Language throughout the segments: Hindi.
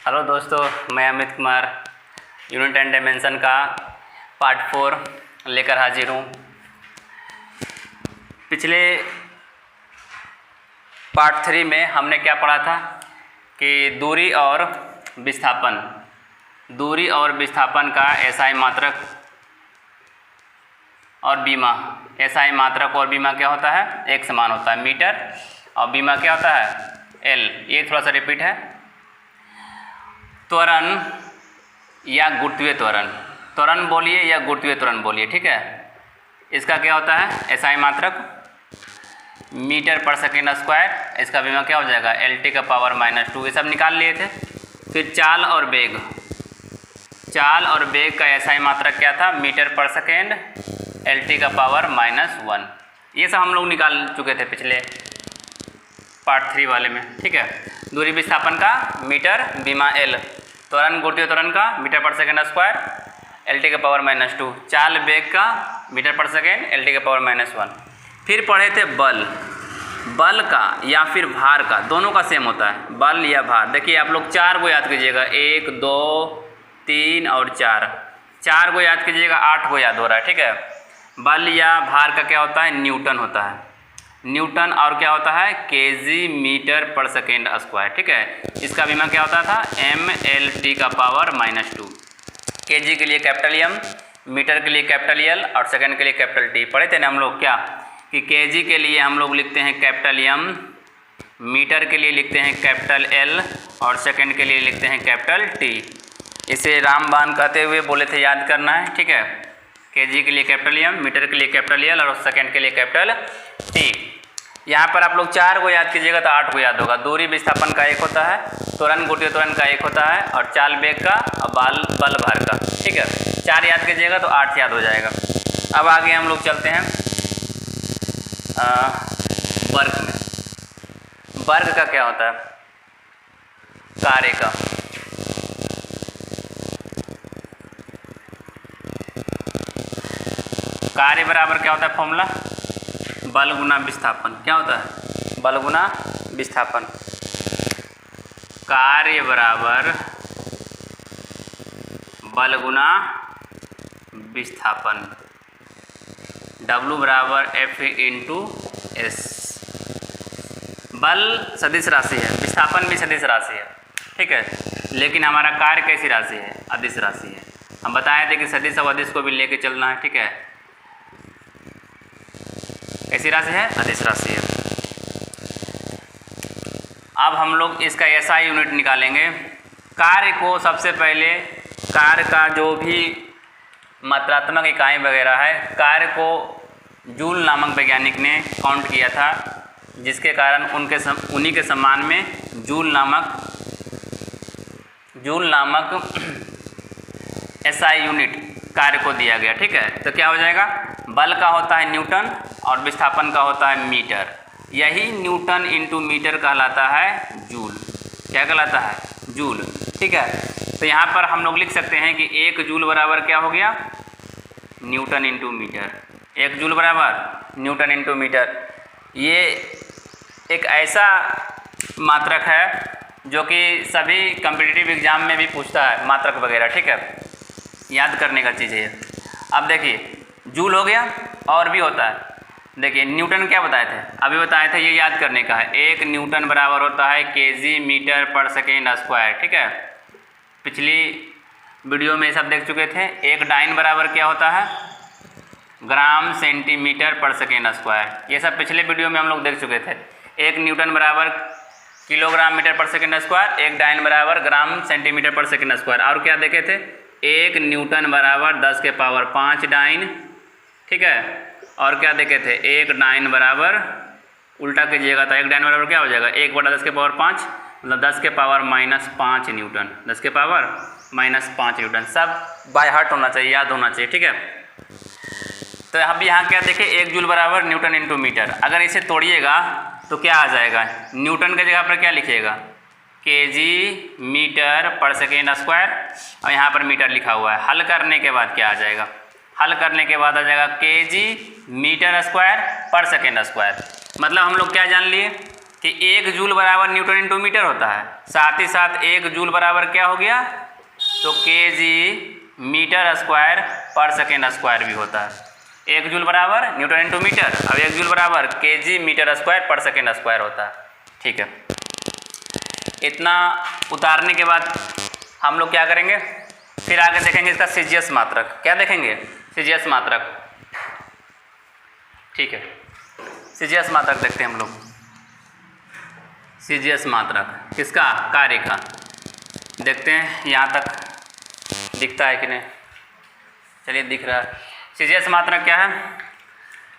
हेलो दोस्तों, मैं Amit Kumar unit and dimension का पार्ट 4 लेकर हाजिर हूँ। पिछले पार्ट 3 में हमने क्या पढ़ा था कि दूरी और विस्थापन का एसआई मात्रक और बीमा। एसआई मात्रक और बीमा क्या होता है? एक समान होता है, मीटर, और बीमा क्या होता है? एल। ये थोड़ा सा रिपीट है। त्वरण या गुरुत्वीय त्वरण बोलिए या गुरुत्वीय त्वरण बोलिए, ठीक है। इसका क्या होता है? एसआई मात्रक मीटर पर सेकेंड स्क्वायर। इसका बीमा क्या हो जाएगा? LT का पावर -2। ये सब निकाल लिए थे। फिर चाल और वेग का एसआई मात्रक क्या था? मीटर पर सेकेंड, LT का पावर -1। ये सब हम लोग निकाल चुके थे पिछले पार्ट 3 वाले में, ठीक है। दूरी विस्थापन का मीटर, बीमा L। त्वरण गुरुत्वीय त्वरण का मीटर पर सेकेंड स्क्वायर, LT का पावर -2। चाल वेग का मीटर पर सेकेंड, LT का पावर -1। फिर पढ़े थे बल का या फिर भार का, दोनों का सेम होता है, बल या भार। देखिए आप लोग 4 को याद कीजिएगा, 1 2 3 और 4। 4 को याद कीजिएगा, 8 को याद हो रहा है, ठीक है। बल या भार का क्या होता है? न्यूटन होता है, न्यूटन। और क्या होता है? केजी मीटर पर सेकेंड स्क्वायर, ठीक है। इसका बीमा क्या होता था? MLT का पावर -2। केजी के लिए कैपिटल M, मीटर के लिए कैपिटल L और सेकेंड के लिए कैपिटल T। पढ़े थे ना हम लोग क्या कि केजी के लिए हम लोग लिखते हैं कैपिटल M, मीटर के लिए लिखते हैं कैपिटल L और सेकेंड के लिए लिखते हैं कैपिटल T। इसे रामबाण कहते हुए बोले थे, याद करना है, ठीक है। केजी के लिए कैपिटल M, मीटर के लिए कैपिटल L और सेकेंड के लिए कैपिटल T। यहाँ पर आप लोग 4 को याद कीजिएगा तो 8 को याद होगा। दूरी विस्थापन का एक होता है, त्वरण गुरुत्वीय त्वरण का एक होता है, और चाल वेग का और बल भार का, ठीक है। 4 याद कीजिएगा तो 8 याद हो जाएगा। अब आगे हम लोग चलते हैं वर्ग में। वर्ग का क्या होता है? कार्य का। कार्य बराबर क्या होता है? फॉर्मूला बल गुना विस्थापन। क्या होता है? बल गुना विस्थापन। कार्य बराबर बल गुना विस्थापन। W बराबर F/S। बल सदिश राशि है, विस्थापन भी सदिश राशि है, ठीक है। लेकिन हमारा कार्य कैसी राशि है? अदिश राशि है। हम बताए थे कि सदिश और अदिश को भी लेके चलना है, ठीक है। कैसी राशि है? अदिश राशि है। अब हम लोग इसका एसआई यूनिट निकालेंगे। कार्य को सबसे पहले, कार्य का जो भी मात्रात्मक इकाई वगैरह है, कार्य को जूल नामक वैज्ञानिक ने काउंट किया था, जिसके कारण उन्हीं के सम्मान में जूल नामक एसआई यूनिट कार्य को दिया गया, ठीक है। तो क्या हो जाएगा? बल का होता है न्यूटन और विस्थापन का होता है मीटर। यही न्यूटन इंटू मीटर कहलाता है जूल। क्या कहलाता है? जूल, ठीक है। तो यहाँ पर हम लोग लिख सकते हैं कि 1 जूल बराबर क्या हो गया? Newton into metre. 1 जूल बराबर न्यूटन इंटू मीटर। ये एक ऐसा मात्रक है जो कि सभी कम्पिटिटिव एग्जाम में भी पूछता है, मात्रक वगैरह, ठीक है। याद करने का चीज़ है ये। अब देखिए, जूल हो गया, और भी होता है। देखिए न्यूटन क्या बताए थे? अभी बताए थे, ये याद करने का है। 1 न्यूटन बराबर होता है केजी मीटर पर सेकेंड स्क्वायर, ठीक है। पिछली वीडियो में ये सब देख चुके थे। 1 डाइन बराबर क्या होता है? ग्राम सेंटीमीटर पर सेकेंड स्क्वायर। ये सब पिछले वीडियो में हम लोग देख चुके थे। 1 न्यूटन बराबर किलोग्राम मीटर पर सेकेंड स्क्वायर, 1 डाइन बराबर ग्राम सेंटीमीटर पर सेकेंड स्क्वायर। और क्या देखे थे? 1 न्यूटन बराबर 10 के पावर 5 डाइन, ठीक है। और क्या देखे थे? 1 डाइन बराबर, उल्टा कीजिएगा तो 1 डाइन बराबर क्या हो जाएगा? 1 बटा 10 के पावर 5, मतलब 10 के पावर -5 न्यूटन। 10 के पावर -5 न्यूटन। सब बाय हार्ट होना चाहिए, याद होना चाहिए, ठीक है। तो अब यहाँ क्या देखें? 1 जूल बराबर न्यूटन इंटू मीटर। अगर इसे तोड़िएगा तो क्या आ जाएगा? न्यूटन की जगह पर क्या लिखिएगा? केजी मीटर पर सेकेंड स्क्वायर, और यहाँ पर मीटर लिखा हुआ है। हल करने के बाद क्या आ जाएगा? हल करने के बाद आ जाएगा केजी मीटर स्क्वायर पर सेकेंड स्क्वायर। मतलब हम लोग क्या जान लिए कि 1 जूल बराबर न्यूटन इंटू मीटर होता है, साथ ही साथ 1 जूल बराबर क्या हो गया, तो केजी मीटर स्क्वायर पर सेकेंड स्क्वायर भी होता है। 1 जूल बराबर न्यूटन इंटू मीटर, अब 1 जूल बराबर केजी मीटर स्क्वायर पर सेकेंड स्क्वायर होता है। ठीक है, इतना उतारने के बाद हम लोग क्या करेंगे, फिर आगे देखेंगे इसका सीजीएस मात्रक। क्या देखेंगे, सीजीएस मात्रक। ठीक है, सीजीएस मात्रक देखते हैं हम लोग। सीजीएस मात्रक किसका, कार्य का। देखते हैं यहाँ तक दिखता है कि नहीं, चलिए दिख रहा है। सीजीएस मात्रक क्या है,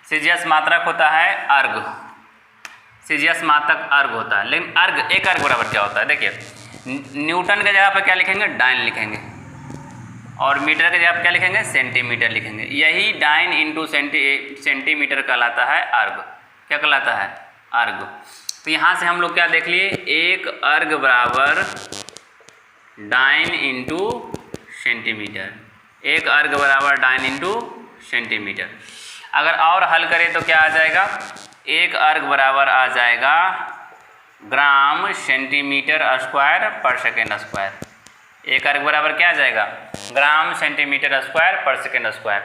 सीजीएस मात्रक होता है अर्ग। सीजीएस मात्रक अर्ग होता है, लेकिन अर्ग, एक अर्ग बराबर क्या होता है, देखिए न्यूटन के जगह पर क्या लिखेंगे, डाइन लिखेंगे, और मीटर के जगह पर क्या लिखेंगे, सेंटीमीटर लिखेंगे। यही डाइन इंटू सेंटीमीटर कहलाता है अर्ग। क्या कहलाता है, अर्ग। तो यहाँ से हम लोग क्या देख लिए, एक अर्ग बराबर डाइन इंटू सेंटीमीटर, एक अर्ग बराबर डाइन इंटू सेंटीमीटर। अगर और हल करें तो क्या आ जाएगा, एक अर्ग बराबर आ जाएगा ग्राम सेंटीमीटर स्क्वायर पर सेकेंड स्क्वायर। एक अर्ग बराबर क्या आ जाएगा, ग्राम सेंटीमीटर स्क्वायर पर सेकेंड स्क्वायर।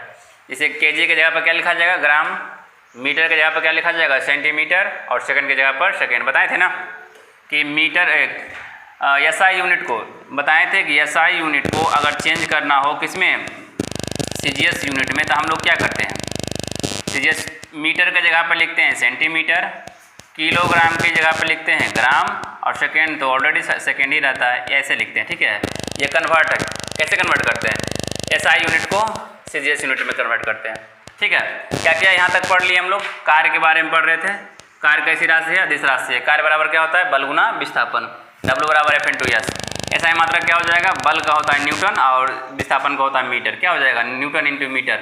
इसे केजी के जगह पर क्या लिखा जाएगा, ग्राम, मीटर के जगह पर क्या लिखा जाएगा, सेंटीमीटर, और सेकंड के जगह पर सेकंड। बताए थे ना कि मीटर एसआई यूनिट को बताए थे कि एसआई यूनिट को अगर चेंज करना हो किसमें, सीजीएस यूनिट में, तो हम लोग क्या करते हैं, सीजीएस मीटर के जगह पर लिखते हैं सेंटीमीटर, किलोग्राम की जगह पर लिखते हैं ग्राम, और सेकेंड तो ऑलरेडी सेकेंड ही रहता है, ऐसे लिखते हैं। ठीक है, ये कन्वर्ट है, कैसे कन्वर्ट करते हैं, एसआई यूनिट को सीजीएस यूनिट में कन्वर्ट करते हैं। ठीक है, क्या क्या यहाँ तक पढ़ लिए हम लोग, कार्य के बारे में पढ़ रहे थे। कार्य कैसी राशि है, अदिश राशि है। कार्य बराबर क्या होता है, बल गुना विस्थापन, W बराबर F/S। एसआई मात्रक क्या हो जाएगा, बल का होता है न्यूटन और विस्थापन का होता है मीटर। क्या हो जाएगा, न्यूटन इंटू मीटर,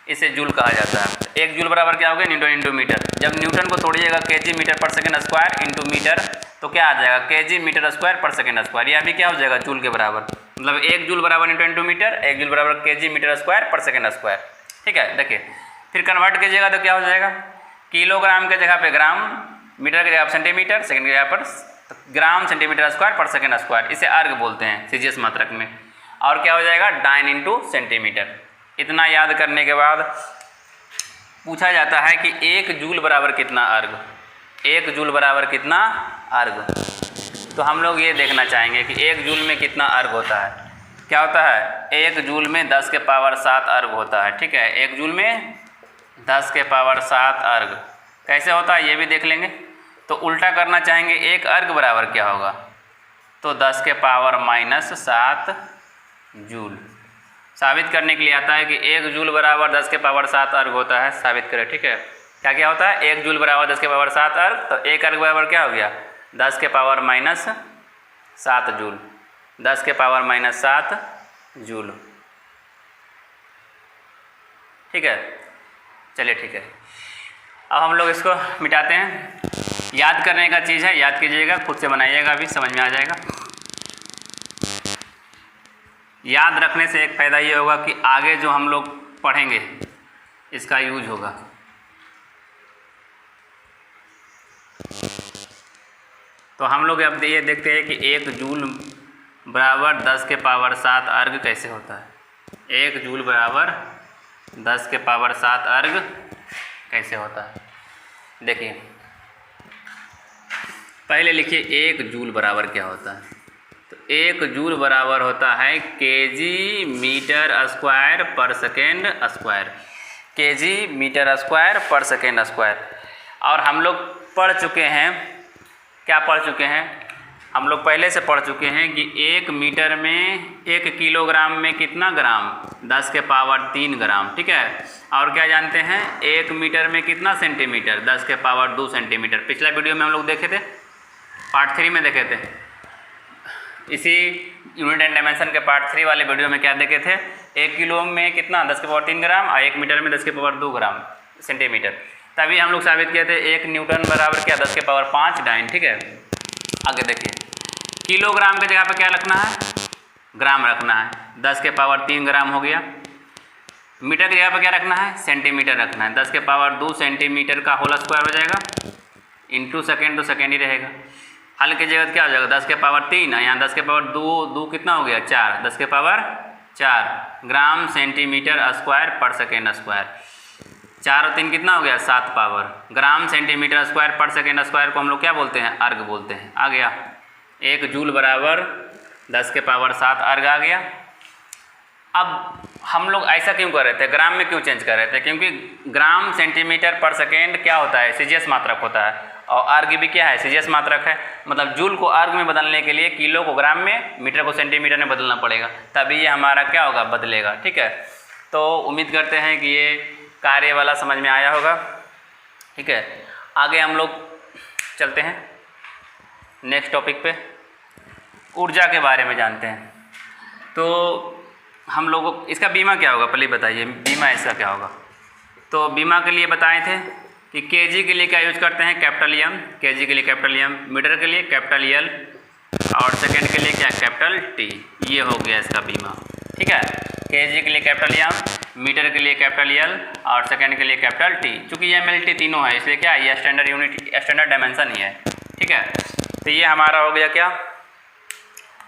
इसे जूल कहा जाता है। 1 जूल बराबर क्या हो गया, न्यूटन इंटू मीटर। जब न्यूटन को तोड़िएगा केजी मीटर पर सेकेंड स्क्वायर इंटू मीटर, तो क्या आ जाएगा, केजी मीटर स्क्वायर पर सेकेंड स्क्वायर। यह भी क्या हो जाएगा, जूल के बराबर। मतलब 1 जूल बराबर न्यूटन इंटू मीटर, 1 जूल बराबर केजी मीटर स्क्वायर पर सेकेंड स्क्वायर। ठीक है, देखिए फिर कन्वर्ट कीजिएगा तो क्या हो जाएगा, किलोग्राम के जगह पे ग्राम, मीटर के जगह पर सेंटीमीटर, सेकंड के जगह पर ग्राम सेंटीमीटर स्क्वायर पर सेकंड स्क्वायर। इसे अर्ग बोलते हैं सीजीएस मात्रक में। और क्या हो जाएगा, डाइन इंटू सेंटीमीटर। इतना याद करने के बाद पूछा जाता है कि 1 जूल बराबर कितना अर्ग, 1 जूल बराबर कितना अर्ग। तो हम लोग ये देखना चाहेंगे कि 1 जूल में कितना अर्ग होता है। क्या होता है, 1 जूल में 10 के पावर 7 अर्ग होता है। ठीक है, 1 जूल में 10 के पावर 7 अर्ग कैसे होता है ये भी देख लेंगे। तो उल्टा करना चाहेंगे, 1 अर्ग बराबर क्या होगा, तो 10 के पावर -7 जूल। साबित करने के लिए आता है कि 1 जूल बराबर 10 के पावर 7 अर्ग होता है, साबित करें। ठीक है, क्या क्या होता है, 1 जूल बराबर 10 के पावर 7 अर्ग, तो 1 अर्ग बराबर क्या हो गया, 10 के पावर -7 जूल, 10 के पावर -7 जूल। ठीक है, चलिए ठीक है, अब हम लोग इसको मिटाते हैं। याद करने का चीज़ है, याद कीजिएगा, खुद से बनाइएगा, अभी समझ में आ जाएगा। याद रखने से एक फ़ायदा ये होगा कि आगे जो हम लोग पढ़ेंगे इसका यूज होगा। तो हम लोग अब ये देखते हैं कि 1 जूल बराबर 10 के पावर 7 अर्ग कैसे होता है। 1 जूल बराबर 10 के पावर 7 अर्ग कैसे होता है, देखिए पहले लिखिए 1 जूल बराबर क्या होता है। तो 1 जूल बराबर होता है केजी मीटर स्क्वायर पर second square, KG metre square पर सेकेंड स्क्वायर। और हम लोग पढ़ चुके हैं, क्या पढ़ चुके हैं, हम लोग पहले से पढ़ चुके हैं कि 1 मीटर में 1 किलोग्राम में कितना ग्राम, 10 के पावर 3 ग्राम। ठीक है, और क्या जानते हैं, 1 मीटर में कितना सेंटीमीटर, 10 के पावर 2 सेंटीमीटर। पिछला वीडियो में हम लोग देखे थे, पार्ट 3 में देखे थे। इसी यूनिट एंड डायमेंशन के पार्ट 3 वाले वीडियो में क्या देखे थे, 1 किलो में कितना, 10 के पावर 3 ग्राम, और 1 मीटर में 10 के पावर 2 ग्राम सेंटीमीटर। तभी हम लोग साबित किए थे 1 न्यूटन बराबर क्या, 10 के पावर 5 डाइन। ठीक है, आगे देखिए, किलोग्राम के जगह पे क्या रखना है, ग्राम रखना है, 10 के पावर 3 ग्राम हो गया। मीटर की जगह पे क्या रखना है, सेंटीमीटर रखना है, 10 के पावर 2 सेंटीमीटर का होल स्क्वायर हो जाएगा। इंटू सेकेंड तो सेकेंड ही रहेगा। हल की जगह क्या हो जाएगा 10 के पावर 3 और यहाँ 10 के पावर 2 कितना हो गया 4, 10 के पावर 4 ग्राम सेंटीमीटर स्क्वायर पर सेकेंड स्क्वायर। 4 और 3 कितना हो गया 7 पावर ग्राम सेंटीमीटर स्क्वायर पर सेकेंड स्क्वायर को हम लोग क्या बोलते हैं अर्ग बोलते हैं। आ गया 1 जूल बराबर 10 के पावर 7 अर्ग आ गया। अब हम लोग ऐसा क्यों कर रहे थे, ग्राम में क्यों चेंज कर रहे थे, क्योंकि ग्राम सेंटीमीटर पर सेकेंड क्या होता है सीजीएस मात्रक होता है और अर्ग भी क्या है सीजीएस मात्रक है। मतलब जूल को अर्ग में बदलने के लिए किलो को ग्राम में, मीटर को सेंटीमीटर में बदलना पड़ेगा, तभी ये हमारा क्या होगा बदलेगा। ठीक है, तो उम्मीद करते हैं कि ये कार्य वाला समझ में आया होगा। ठीक है, आगे हम लोग चलते हैं नेक्स्ट टॉपिक पे, ऊर्जा के बारे में जानते हैं। तो हम लोगों इसका बीमा क्या होगा पहले बताइए, बीमा इसका क्या होगा। तो बीमा के लिए बताए थे कि केजी के लिए क्या यूज करते हैं कैपिटल एम, केजी के लिए कैपिटल एम, मीटर के लिए कैपिटल एल और सेकेंड के लिए क्या कैपिटल टी। ये हो गया इसका बीमा। ठीक है, केजी के लिए कैपिटल एम, मीटर के लिए कैपिटल एल और सेकेंड के लिए कैपिटल टी। चूँकि एम एल टी तीनों है इसलिए क्या ये स्टैंडर्ड यूनिट स्टैंडर्ड डायमेंशन ही है। ठीक है, तो ये हमारा हो गया क्या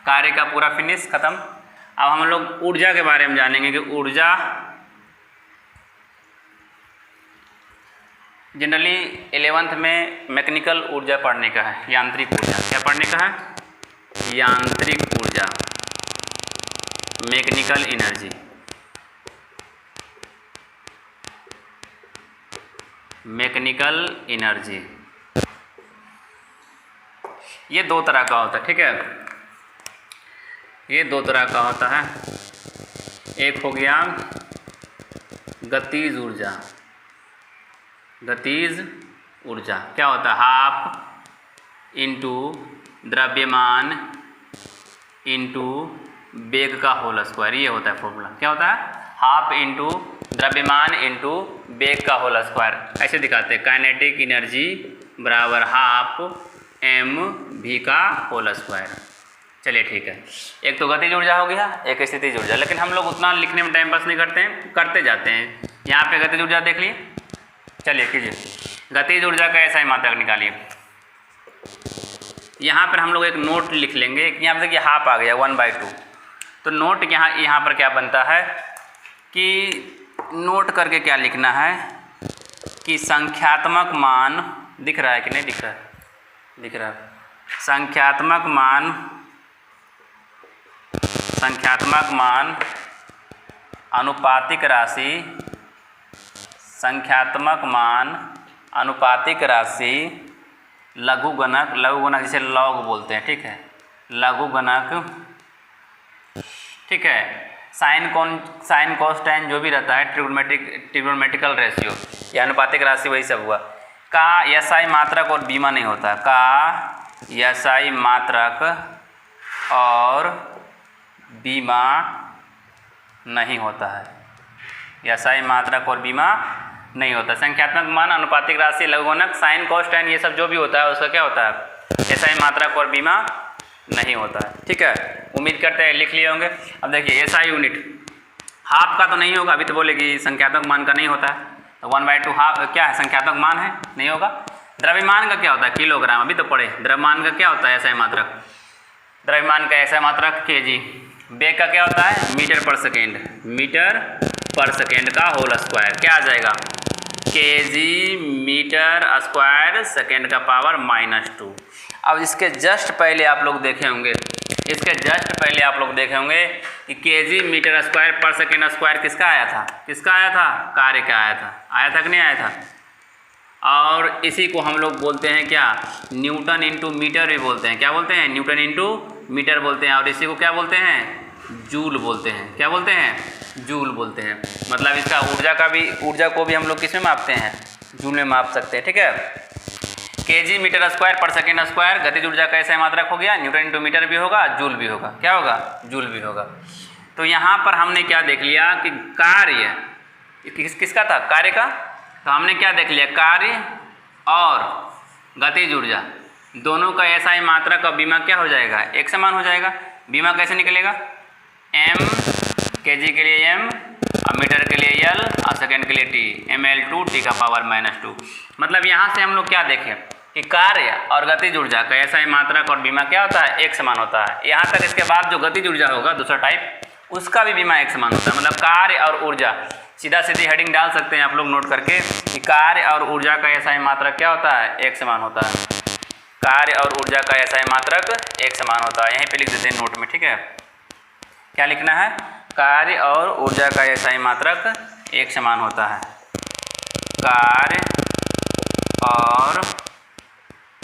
कार्य का पूरा फिनिश खत्म। अब हम लोग ऊर्जा के बारे में जानेंगे कि ऊर्जा जनरली 11th में मैकेनिकल ऊर्जा पढ़ने का है, यांत्रिक ऊर्जा। क्या पढ़ने का है यांत्रिक ऊर्जा, मैकेनिकल एनर्जी। मैकेनिकल एनर्जी ये 2 तरह का होता है। ठीक है, ये 2 तरह का होता है। एक हो गया गतिज ऊर्जा। गतिज ऊर्जा क्या होता है हाफ इंटू द्रव्यमान इंटू वेग का होल स्क्वायर। ये होता है फॉर्मूला। क्या होता है हाफ इंटू द्रव्यमान इंटू वेग का होल स्क्वायर। ऐसे दिखाते हैं काइनेटिक एनर्जी बराबर हाफ एम वी का होल स्क्वायर। चलिए ठीक है, एक तो गतिज ऊर्जा हो गया, एक स्थितिज ऊर्जा। लेकिन हम लोग उतना लिखने में टाइम पास नहीं करते हैं, करते जाते हैं। यहाँ पे गतिज ऊर्जा देख लिए, चलिए कीजिए गतिज ऊर्जा का ऐसा ही मात्रक निकालिए। यहाँ पर हम लोग एक नोट लिख लेंगे। यहाँ पर देखिए हाफ आ गया 1/2। तो नोट यहाँ पर क्या बनता है कि नोट करके क्या लिखना है कि संख्यात्मक मान दिख रहा है कि नहीं दिख रहा है, दिख रहा है। संख्यात्मक मान अनुपातिक राशि, संख्यात्मक मान अनुपातिक राशि लघुगणक, लघुगणक जिसे लॉग बोलते हैं। ठीक है, लघुगणक। ठीक है, साइन कॉस टैन जो भी रहता है ट्रिग्नोमेट्रिकल रेशियो या अनुपातिक राशि वही सब हुआ। का एसआई मात्रक और बीमा नहीं होता, का एसआई मात्रक और बीमा नहीं होता है। एसआई मात्रक और बीमा नहीं होता। संख्यात्मक मान अनुपातिक राशि लघुगणक साइन कॉस टैन ये सब जो भी होता है उसका क्या होता है एसआई मात्रक और बीमा नहीं होता है। ठीक है, उम्मीद करते हैं लिख लिए होंगे। अब देखिए एसआई यूनिट हाफ का तो नहीं होगा, अभी तो बोले कि संख्यात्मक मान का नहीं होता है। तो 1/2 हाफ क्या है संख्यात्मक मान है, नहीं होगा। द्रव्यमान का क्या होता है किलोग्राम, अभी तो पढ़े। द्रव्यमान का क्या होता है एसआई मात्रक, द्रव्यमान का एसआई मात्रक केजी। वेग का क्या होता है मीटर पर सेकेंड, मीटर पर सेकेंड का होल स्क्वायर। क्या आ जाएगा केजी मीटर स्क्वायर सेकेंड का पावर -2। अब इसके जस्ट पहले आप लोग देखे होंगे, इसके जस्ट पहले आप लोग देखे होंगे कि केजी मीटर स्क्वायर पर सेकेंड स्क्वायर किसका आया था, किसका आया था कार्य का आया था कि नहीं आया था। और इसी को हम लोग बोलते हैं क्या न्यूटन इंटू मीटर भी बोलते हैं। क्या बोलते हैं न्यूटन इंटू मीटर बोलते हैं। और इसी को क्या बोलते हैं जूल बोलते हैं। क्या बोलते हैं जूल बोलते हैं। मतलब इसका ऊर्जा को भी हम लोग किस में मापते हैं जूल में माप सकते हैं। ठीक है, केजी मीटर स्क्वायर पर सेकेंड स्क्वायर गतिज ऊर्जा का ऐसा मात्रक हो गया। न्यूटन इंटू मीटर भी होगा, जूल भी होगा। क्या होगा जूल भी होगा। तो यहाँ पर हमने क्या देख लिया कि कार्य किसका था कार्य का। तो हमने क्या देख लिया कार्य और गतिज ऊर्जा दोनों का ऐसा ही मात्रक और बीमा क्या हो जाएगा एक समान हो जाएगा। बीमा कैसे निकलेगा m केजी के लिए m और मीटर के लिए l और सेकेंड के लिए t ml2 t का पावर -2। मतलब यहाँ से हम लोग क्या देखें कि कार्य और गतिज ऊर्जा का एसआई मात्रक और बीमा क्या होता है, एक समान होता है। यहाँ तक इसके बाद जो गतिज ऊर्जा होगा दूसरा टाइप, उसका भी बीमा एक समान होता है। मतलब कार्य और ऊर्जा, सीधा सीधी हेडिंग डाल सकते हैं आप लोग नोट करके कि कार्य और ऊर्जा का एसआई मात्रक क्या होता है, एक समान होता है। कार्य और ऊर्जा का एसआई मात्रक एक समान होता है। यहीं पे लिख देते हैं नोट में, ठीक है। क्या लिखना है, कार्य और ऊर्जा का एसआई मात्रक एक समान होता है। कार्य और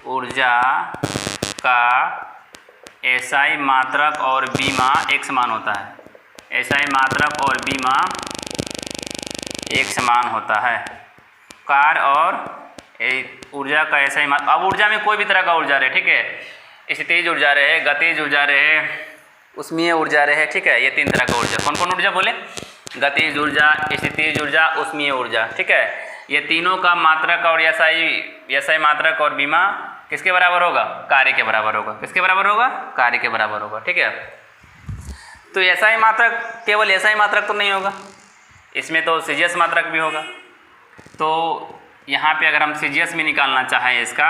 ऊर्जा का एसआई मात्रक और बीमा एक समान होता है। एसआई मात्रक और बीमा एक समान होता है। कार्य और ऊर्जा का एसआई मात्रक, अब ऊर्जा में कोई भी तरह का ऊर्जा रहे, ठीक है। स्थितिज ऊर्जा रहे, गतिज ऊर्जा रहे, उष्मीय ऊर्जा रहे, ठीक है। ये तीन तरह का ऊर्जा, कौन कौन ऊर्जा बोले, गतिज ऊर्जा, स्थितिज ऊर्जा, उष्मीय ऊर्जा, ठीक है। ये तीनों का मात्रक और एसआई मात्रक और बीमा किसके बराबर होगा, कार्य के बराबर होगा। किसके बराबर होगा, कार्य के बराबर होगा, ठीक है। तो एसआई मात्रक, केवल एसआई मात्रक तो नहीं होगा, इसमें तो सीजीएस मात्रक भी होगा। तो यहाँ पे अगर हम सीजीएस भी निकालना चाहें, इसका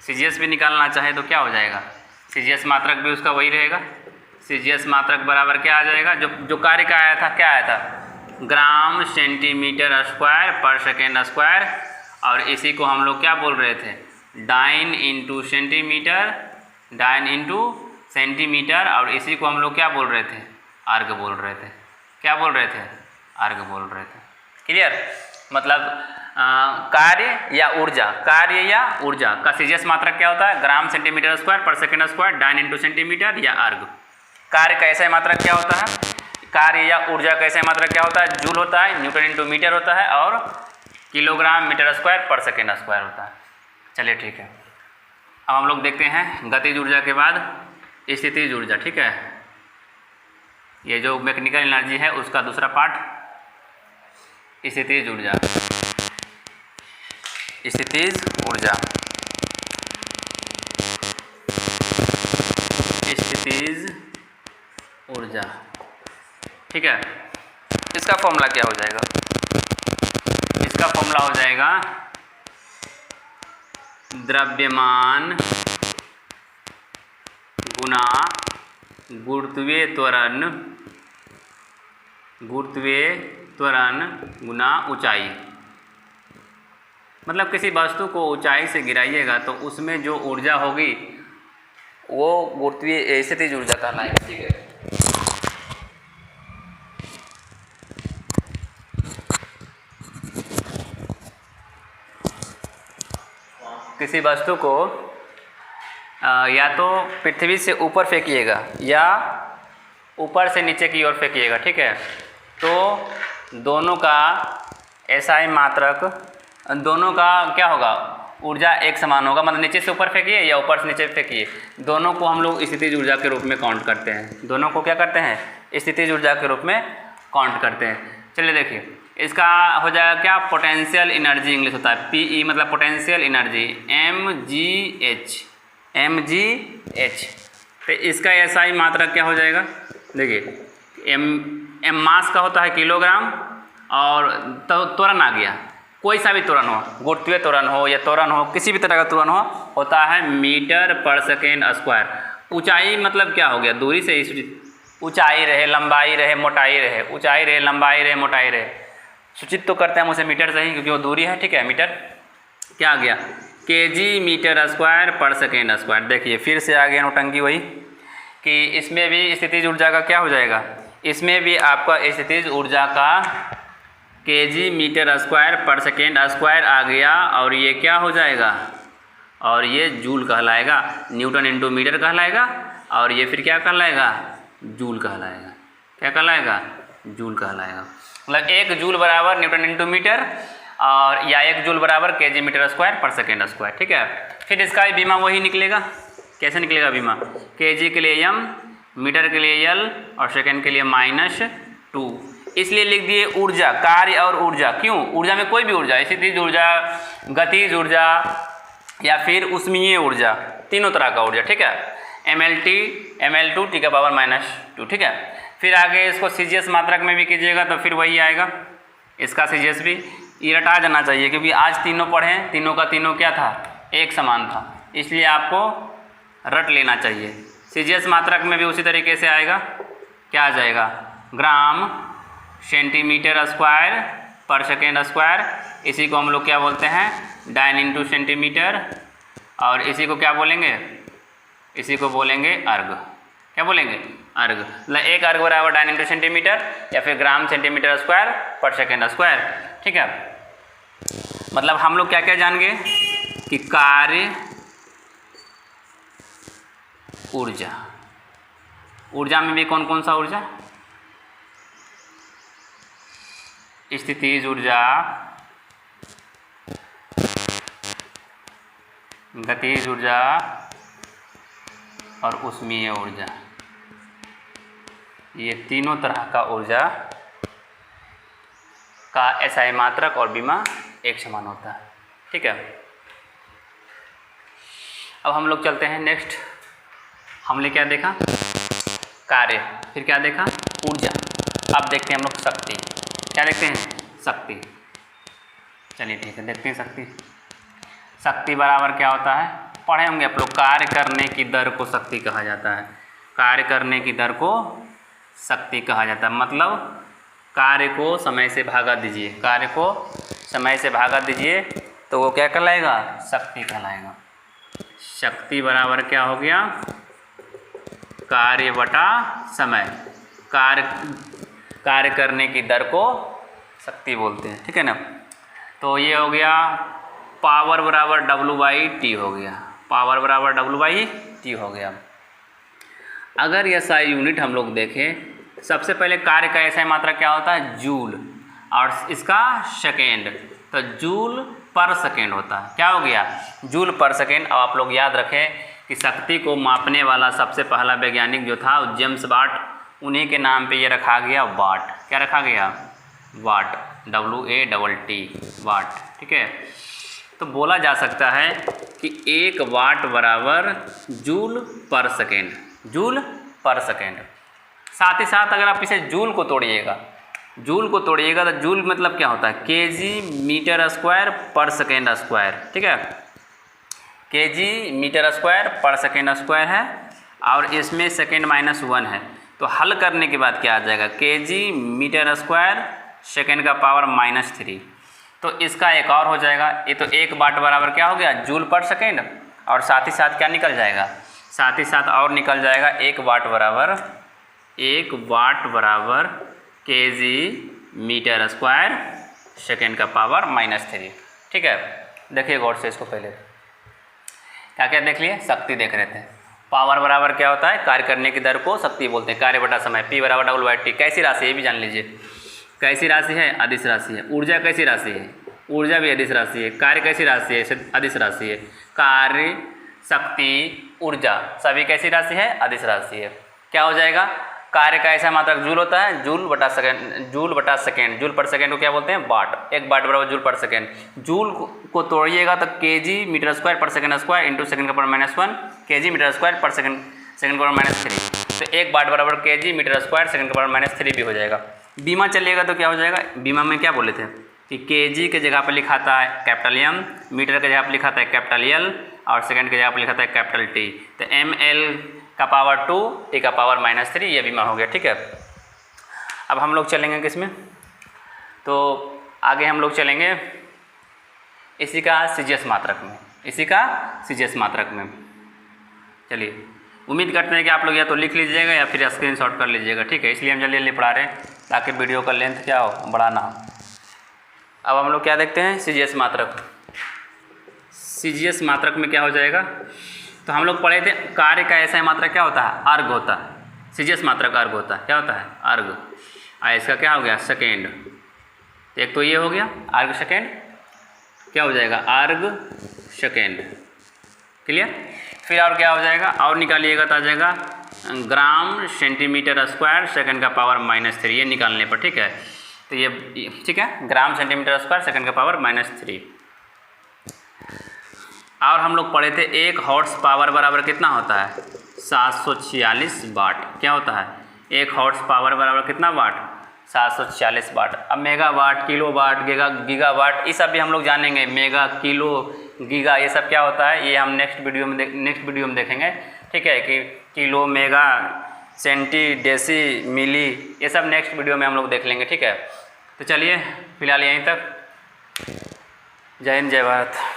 सीजीएस भी निकालना चाहें तो क्या हो जाएगा, सीजीएस मात्रक भी उसका वही रहेगा। सीजीएस मात्रक बराबर क्या आ जाएगा, जो कार्य का आया था, क्या आया था, ग्राम सेंटीमीटर स्क्वायर पर सेकेंड स्क्वायर, और इसी को हम लोग क्या बोल रहे थे, डाइन इंटू सेंटीमीटर, और इसी को हम लोग क्या बोल रहे थे, अर्ग बोल रहे थे। क्या बोल रहे थे, अर्ग बोल रहे थे। क्लियर, मतलब कार्य या ऊर्जा का सीजीएस मात्रक क्या होता है, ग्राम सेंटीमीटर स्क्वायर पर second square, dyne into centimetre या अर्ग। कार्य का एसआई मात्रक क्या होता है, कार्य या ऊर्जा का एसआई मात्रक क्या होता है, जूल होता है, न्यूटन इंटू मीटर होता है, और किलोग्राम मीटर स्क्वायर पर सेकेंड स्क्वायर होता है। चलिए ठीक है, अब हम लोग देखते हैं गतिज ऊर्जा के बाद स्थितिज ऊर्जा, ठीक है। ये जो मैकेनिकल एनर्जी है उसका दूसरा पार्ट, स्थितिज ऊर्जा। स्थितिज ऊर्जा, स्थितिज ऊर्जा, ठीक है। इसका फॉर्मूला क्या हो जाएगा, इसका फॉर्मूला हो जाएगा द्रव्यमान गुना गुरुत्वीय त्वरण गुना ऊंचाई। मतलब किसी वस्तु को ऊंचाई से गिराइएगा तो उसमें जो ऊर्जा होगी वो गुरुत्वीय स्थितिज ऊर्जा कहलाएगी, ठीक है। किसी वस्तु को या तो पृथ्वी से ऊपर फेंकिएगा या ऊपर से नीचे की ओर फेंकिएगा, ठीक है। तो दोनों का एसआई मात्रक, दोनों का क्या होगा, ऊर्जा एक समान होगा। मतलब नीचे से ऊपर फेंकिए या ऊपर से नीचे फेंकिए, दोनों को हम लोग स्थितिज ऊर्जा के रूप में काउंट करते हैं। दोनों को क्या करते हैं, स्थितिज ऊर्जा के रूप में काउंट करते हैं। चलिए देखिए, इसका हो जाएगा क्या, पोटेंशियल एनर्जी इंग्लिश होता है, पीई मतलब पोटेंशियल एनर्जी, mgh। तो इसका एसआई मात्रक क्या हो जाएगा, देखिए एम मास का होता है किलोग्राम, और तो त्वरण आ गया, कोई सा भी त्वरण हो, गुरुत्वीय त्वरण हो या त्वरण हो, किसी भी तरह का त्वरण हो, होता है मीटर पर सेकेंड स्क्वायर। ऊंचाई मतलब क्या हो गया, दूरी से ऊंचाई रहे, लंबाई रहे, मोटाई रहे, ऊंचाई रहे, लंबाई रहे, मोटाई रहे, सूचित तो करते हैं हम उसे मीटर से ही, क्योंकि वो दूरी है, ठीक है। मीटर क्या आ गया, केजी मीटर स्क्वायर पर सेकेंड स्क्वायर। देखिए फिर से आ गया नौटंकी वही, कि इसमें भी स्थितिज ऊर्जा का क्या हो जाएगा, इसमें भी आपका स्थितिज ऊर्जा का केजी मीटर स्क्वायर पर सेकेंड स्क्वायर आ गया, और ये क्या हो जाएगा, और ये जूल कहलाएगा, न्यूटन इंटू मीटर कहलाएगा, और ये फिर क्या कहलाएगा, जूल कहलाएगा। क्या कहलाएगा, जूल कहलाएगा। मतलब 1 जूल बराबर न्यूटन इंटू मीटर, और या 1 जूल बराबर केजी मीटर स्क्वायर पर सेकेंड स्क्वायर, ठीक है। फिर इसका बीमा वही निकलेगा, कैसे निकलेगा बीमा, केजी के लिए m, मीटर के लिए l, और सेकेंड के लिए -2। इसलिए लिख दिए ऊर्जा, कार्य और ऊर्जा। क्यों, ऊर्जा में कोई भी ऊर्जा, स्थितिज ऊर्जा, गतिज ऊर्जा या फिर उष्मीय ऊर्जा, तीनों तरह का ऊर्जा, ठीक है। ml2 टी का पावर -2, ठीक है। फिर आगे इसको सीजीएस मात्रक में भी कीजिएगा तो फिर वही आएगा, इसका सीजीएस भी ये रटा जाना चाहिए, क्योंकि आज तीनों पढ़े, तीनों का तीनों क्या था, एक समान था, इसलिए आपको रट लेना चाहिए। सीजीएस मात्रक में भी उसी तरीके से आएगा, क्या आ जाएगा, ग्राम सेंटीमीटर स्क्वायर पर सेकेंड स्क्वायर, इसी को हम लोग क्या बोलते हैं, डाइन इंटू सेंटीमीटर, और इसी को क्या बोलेंगे, इसी को बोलेंगे अर्ग। क्या बोलेंगे, अर्ग। मतलब एक अर्ग बराबर डाइन इंटू सेंटीमीटर या फिर ग्राम सेंटीमीटर स्क्वायर पर सेकेंड स्क्वायर। ठीक है, मतलब हम लोग क्या क्या जान गए कि कार्य, ऊर्जा, ऊर्जा में भी कौन कौन सा ऊर्जा, स्थितिज ऊर्जा, गतिज ऊर्जा और ऊष्मीय ऊर्जा, ये तीनों तरह का ऊर्जा का एसआई मात्रक और बीमा एक समान होता है। ठीक है, अब हम लोग चलते हैं नेक्स्ट। हमने क्या देखा, कार्य, फिर क्या देखा, ऊर्जा। अब देखते हैं हम लोग शक्ति। क्या देखते हैं, शक्ति। चलिए ठीक है, देखते हैं शक्ति। शक्ति बराबर क्या होता है, पढ़े होंगे आप लोग, कार्य करने की दर को शक्ति कहा जाता है। कार्य करने की दर को शक्ति कहा जाता है, मतलब कार्य को समय से भागा दीजिए, कार्य को समय से भागा दीजिए तो वो क्या कहलाएगा, शक्ति कहलाएगा। शक्ति बराबर क्या हो गया, कार्य बटा समय, कार्य करने की दर को शक्ति बोलते हैं। ठीक है ना, तो ये हो गया पावर बराबर W/T हो गया, पावर बराबर W/T हो गया। अगर ये SI यूनिट हम लोग देखें, सबसे पहले कार्य का SI मात्रा क्या होता है, जूल, और इसका सेकेंड, तो जूल पर सेकेंड होता है। क्या हो गया, जूल पर सेकेंड। अब आप लोग याद रखें कि शक्ति को मापने वाला सबसे पहला वैज्ञानिक जो था जेम्स वाट, उन्हीं के नाम पे ये रखा गया वाट। क्या रखा गया, वाट, WATT, वाट। ठीक है, तो बोला जा सकता है कि 1 वाट बराबर जूल पर सेकेंड, जूल पर सेकेंड। साथ ही साथ अगर आप इसे जूल को तोड़िएगा, जूल को तोड़िएगा तो जूल मतलब क्या होता है, केजी मीटर स्क्वायर पर सेकेंड स्क्वायर। ठीक है, केजी मीटर स्क्वायर पर सेकेंड स्क्वायर है, और इसमें सेकेंड -1 है, तो हल करने के बाद क्या आ जाएगा, केजी मीटर स्क्वायर सेकेंड का पावर -3। तो इसका एक और हो जाएगा, ये तो 1 वाट बराबर क्या हो गया, जूल पर सेकेंड, और साथ ही साथ क्या निकल जाएगा, साथ ही साथ और निकल जाएगा 1 वाट बराबर केजी मीटर स्क्वायर सेकेंड का पावर -3। ठीक है, देखिए गौर से इसको, पहले क्या क्या देख लिए, शक्ति देख रहे थे। पावर बराबर क्या होता है, कार्य करने की दर को शक्ति बोलते हैं, कार्य बटा समय। P बराबर W/T। कैसी राशि, ये भी जान लीजिए, कैसी राशि है, अदिश राशि है। ऊर्जा कैसी राशि है, ऊर्जा भी अदिश राशि है। कार्य कैसी राशि है, अदिश राशि है। कार्य, शक्ति, ऊर्जा सभी कैसी राशि है, अदिश राशि है। क्या हो जाएगा, कार्य का ऐसा मात्रक जूल होता है, जूल बटा सेकेंड, जूल बटा सेकेंड, जूल पर सेकेंड को क्या बोलते हैं, वाट। 1 वाट बराबर जूल पर सेकेंड। जूल को तोड़िएगा तो केजी मीटर स्क्वायर पर सेकेंड स्क्वायर इंटू सेकेंड का पावर -1, केजी मीटर स्क्वायर पर सेकेंड का पावर -3। तो 1 वाट बराबर केजी मीटर स्क्वायर सेकेंड का पावर -3 भी हो जाएगा। बीमा चलिएगा तो क्या हो जाएगा, बीमा में क्या बोले थे कि केजी के जगह पर लिखा था कैपिटल M, मीटर के जगह पर लिखा था कैपिटल L, और सेकेंड के जगह पर लिखा था कैपिटल T। तो ml का पावर 2, T का पावर -3, ये बीमा हो गया। ठीक है, अब हम लोग चलेंगे किसमें, तो आगे हम लोग चलेंगे इसी का सीजीएस मात्रक में, इसी का सीजीएस मात्रक में। चलिए, उम्मीद करते हैं कि आप लोग या तो लिख लीजिएगा या फिर स्क्रीनशॉट कर लीजिएगा। ठीक है, इसलिए हम जल्दी जल्दी पढ़ा रहे हैं ताकि वीडियो का लेंथ क्या हो, बड़ा ना हो। अब हम लोग क्या देखते हैं, सीजीएस मात्रक। सीजीएस मात्रक में क्या हो जाएगा, तो हम लोग पढ़े थे कार्य का ऐसा मात्रक क्या होता है, अर्ग होता है। सीजीएस मात्रक अर्ग होता है, क्या होता है, अर्ग। इसका क्या हो गया, सेकेंड। एक तो ये हो गया अर्ग सेकेंड, क्या हो जाएगा, अर्ग सेकेंड। क्लियर, फिर और क्या हो जाएगा, और निकालिएगा तो आ जाएगा ग्राम सेंटीमीटर स्क्वायर सेकेंड का पावर -3, ये निकालने पर। ठीक है, तो ये ठीक है, ग्राम सेंटीमीटर स्क्वायर सेकेंड का पावर -3। और हम लोग पढ़े थे 1 हॉर्स पावर बराबर कितना होता है, 746 वाट। क्या होता है, 1 हॉर्स पावर बराबर कितना वाट, 740 वाट। अब मेगावाट, किलोवाट, गीगावाट ये सब भी हम लोग जानेंगे। मेगा, किलो, गीगा ये सब क्या होता है ये हम नेक्स्ट वीडियो में देखेंगे। ठीक है कि किलो, मेगा, सेंटी, डेसी, मिली ये सब नेक्स्ट वीडियो में हम लोग देख लेंगे। ठीक है, तो चलिए फिलहाल यहीं तक। जय हिंद, जय भारत।